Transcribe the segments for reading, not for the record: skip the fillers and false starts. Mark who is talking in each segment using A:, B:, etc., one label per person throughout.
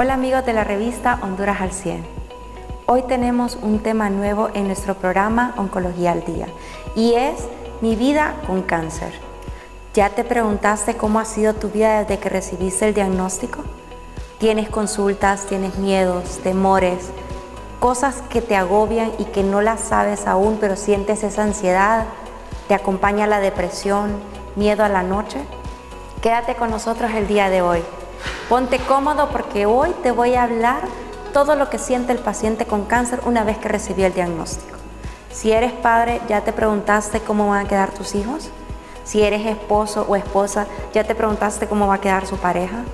A: Hola amigos de la revista Honduras al 100. Hoy tenemos un tema nuevo en nuestro programa Oncología al Día y es Mi vida con cáncer. ¿Ya te preguntaste cómo ha sido tu vida desde que recibiste el diagnóstico? ¿Tienes consultas, tienes miedos, temores, cosas que te agobian y que no las sabes aún, pero sientes esa ansiedad? ¿Te acompaña la depresión, miedo a la noche? Quédate con nosotros el día de hoy. Ponte cómodo porque hoy te voy a hablar todo lo que siente el paciente con cáncer una vez que recibió el diagnóstico. Si eres padre, ¿ya te preguntaste cómo van a quedar tus hijos? Si eres esposo o esposa, ¿ya te preguntaste cómo va a quedar su pareja?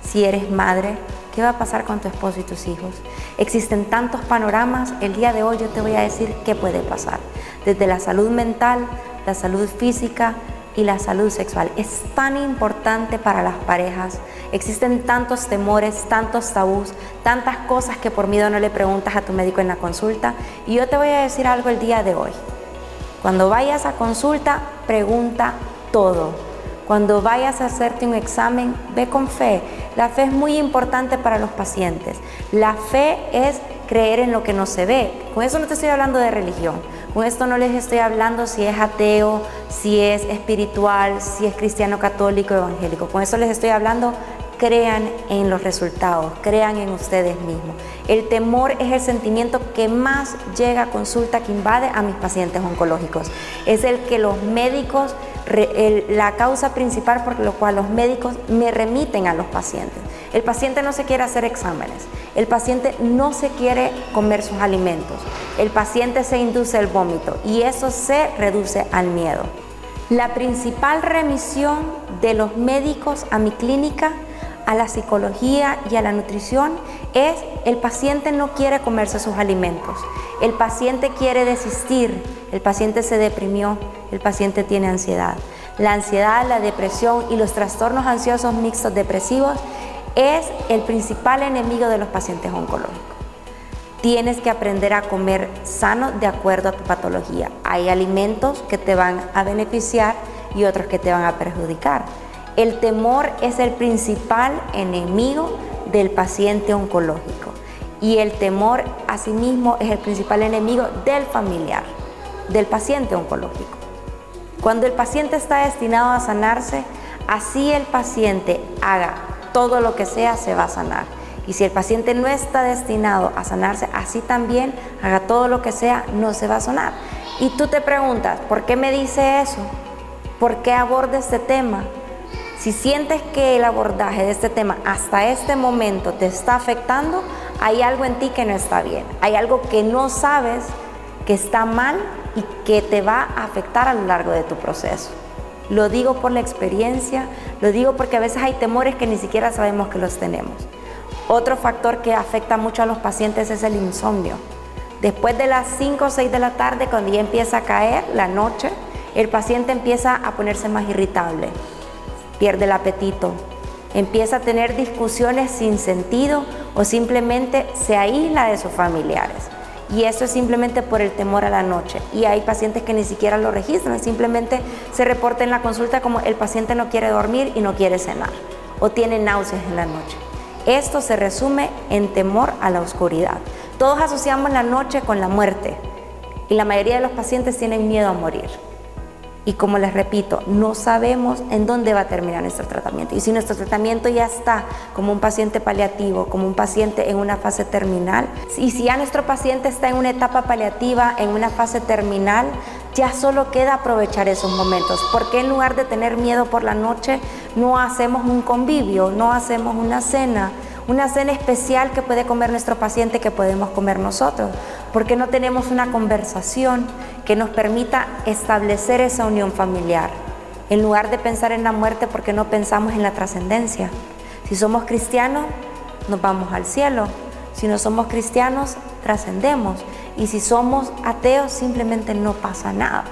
A: Si eres madre, ¿qué va a pasar con tu esposo y tus hijos? Existen tantos panoramas, el día de hoy yo te voy a decir qué puede pasar. Desde la salud mental, la salud física y la salud sexual. Es tan importante para las parejas. Existen tantos temores, tantos tabús, tantas cosas que por miedo no le preguntas a tu médico en la consulta. Y yo te voy a decir algo el día de hoy. Cuando vayas a consulta, pregunta todo. Cuando vayas a hacerte un examen, ve con fe. La fe es muy importante para los pacientes. La fe es creer en lo que no se ve. Con eso no te estoy hablando de religión. Con esto no les estoy hablando si es ateo, si es espiritual, si es cristiano, católico, evangélico. Con eso les estoy hablando, crean en los resultados, crean en ustedes mismos. El temor es el sentimiento que más llega a consulta, que invade a mis pacientes oncológicos. Es el que los médicos, la causa principal por la cual los médicos me remiten a los pacientes. El paciente no se quiere hacer exámenes, el paciente no se quiere comer sus alimentos, el paciente se induce el vómito y eso se reduce al miedo. La principal remisión de los médicos a mi clínica, a la psicología y a la nutrición es el paciente no quiere comerse sus alimentos, el paciente quiere desistir, el paciente se deprimió, el paciente tiene ansiedad. La ansiedad, la depresión y los trastornos ansiosos mixtos depresivos es el principal enemigo de los pacientes oncológicos. Tienes que aprender a comer sano de acuerdo a tu patología. Hay alimentos que te van a beneficiar y otros que te van a perjudicar. El temor es el principal enemigo del paciente oncológico y el temor asimismo es el principal enemigo del familiar, del paciente oncológico. Cuando el paciente está destinado a sanarse, así el paciente haga todo lo que sea, se va a sanar. Y si el paciente no está destinado a sanarse, así también haga todo lo que sea, no se va a sanar. Y tú te preguntas, ¿por qué me dice eso? ¿Por qué aborda este tema? Si sientes que el abordaje de este tema hasta este momento te está afectando, hay algo en ti que no está bien. Hay algo que no sabes, que está mal y que te va a afectar a lo largo de tu proceso. Lo digo por la experiencia, lo digo porque a veces hay temores que ni siquiera sabemos que los tenemos. Otro factor que afecta mucho a los pacientes es el insomnio. Después de las 5 o 6 de la tarde, cuando ya empieza a caer la noche, el paciente empieza a ponerse más irritable, pierde el apetito, empieza a tener discusiones sin sentido o simplemente se aísla de sus familiares. Y eso es simplemente por el temor a la noche. Y hay pacientes que ni siquiera lo registran, simplemente se reporta en la consulta como el paciente no quiere dormir y no quiere cenar o tiene náuseas en la noche. Esto se resume en temor a la oscuridad. Todos asociamos la noche con la muerte y la mayoría de los pacientes tienen miedo a morir. Y como les repito, no sabemos en dónde va a terminar nuestro tratamiento. Y si nuestro tratamiento ya está como un paciente paliativo, como un paciente en una fase terminal, y si ya nuestro paciente está en una etapa paliativa, en una fase terminal, ya solo queda aprovechar esos momentos. Porque en lugar de tener miedo por la noche, no hacemos un convivio, no hacemos una cena especial que puede comer nuestro paciente, que podemos comer nosotros? Porque no tenemos una conversación que nos permita establecer esa unión familiar. En lugar de pensar en la muerte, ¿por qué no pensamos en la trascendencia? Si somos cristianos, nos vamos al cielo. Si no somos cristianos, trascendemos. Y si somos ateos, simplemente no pasa nada.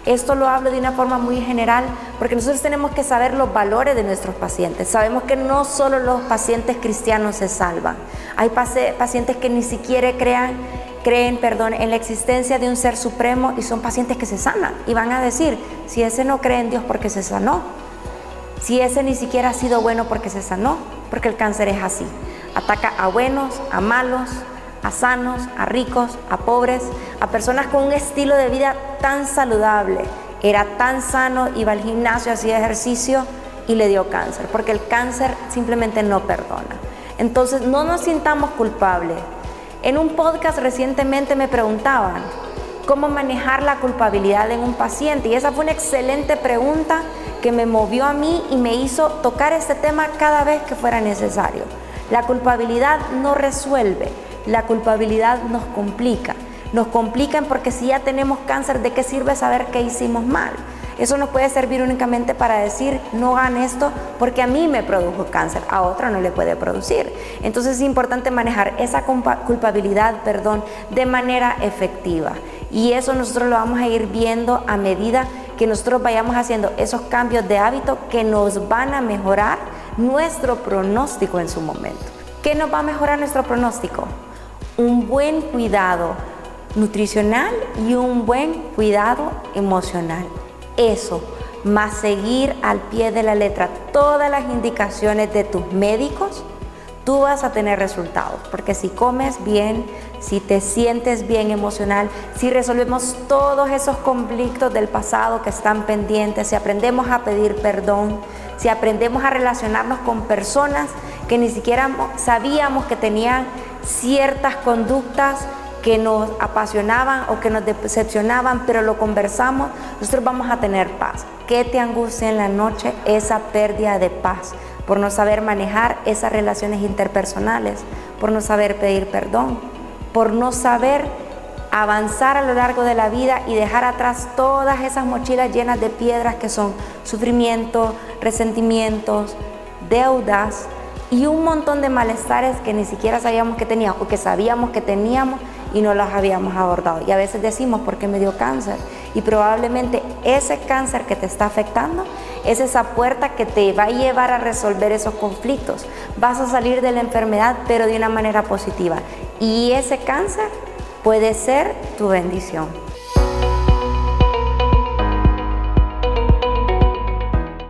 A: Esto lo hablo de una forma muy general porque nosotros tenemos que saber los valores de nuestros pacientes. Sabemos que no solo los pacientes cristianos se salvan. Hay pacientes que ni siquiera creen en la existencia de un ser supremo y son pacientes que se sanan y van a decir, si ese no cree en Dios, ¿por qué se sanó? Si ese ni siquiera ha sido bueno, ¿por qué se sanó? Porque el cáncer es así. Ataca a buenos, a malos, a sanos, a ricos, a pobres, a personas con un estilo de vida tan saludable. Era tan sano, iba al gimnasio, hacía ejercicio y le dio cáncer, porque el cáncer simplemente no perdona. Entonces, no nos sintamos culpables. En un podcast recientemente me preguntaban cómo manejar la culpabilidad en un paciente, y esa fue una excelente pregunta que me movió a mí y me hizo tocar este tema cada vez que fuera necesario. La culpabilidad no resuelve, la culpabilidad nos complica. Nos complican porque si ya tenemos cáncer, ¿de qué sirve saber qué hicimos mal? Eso nos puede servir únicamente para decir, no hagan esto porque a mí me produjo cáncer, a otro no le puede producir. Entonces es importante manejar esa culpabilidad, de manera efectiva. Y eso nosotros lo vamos a ir viendo a medida que nosotros vayamos haciendo esos cambios de hábito que nos van a mejorar nuestro pronóstico en su momento. ¿Qué nos va a mejorar nuestro pronóstico? Un buen cuidado nutricional y un buen cuidado emocional. Eso, más seguir al pie de la letra todas las indicaciones de tus médicos, tú vas a tener resultados. Porque si comes bien, si te sientes bien emocional, si resolvemos todos esos conflictos del pasado que están pendientes, si aprendemos a pedir perdón, si aprendemos a relacionarnos con personas que ni siquiera sabíamos que tenían ciertas conductas que nos apasionaban o que nos decepcionaban, pero lo conversamos, nosotros vamos a tener paz. ¿Qué te angustia en la noche? Esa pérdida de paz, por no saber manejar esas relaciones interpersonales, por no saber pedir perdón, por no saber avanzar a lo largo de la vida y dejar atrás todas esas mochilas llenas de piedras que son sufrimiento, resentimientos, deudas y un montón de malestares que ni siquiera sabíamos que teníamos o que sabíamos que teníamos y no los habíamos abordado. Y a veces decimos, ¿por qué me dio cáncer? Y probablemente ese cáncer que te está afectando es esa puerta que te va a llevar a resolver esos conflictos. Vas a salir de la enfermedad, pero de una manera positiva. Y ese cáncer puede ser tu bendición.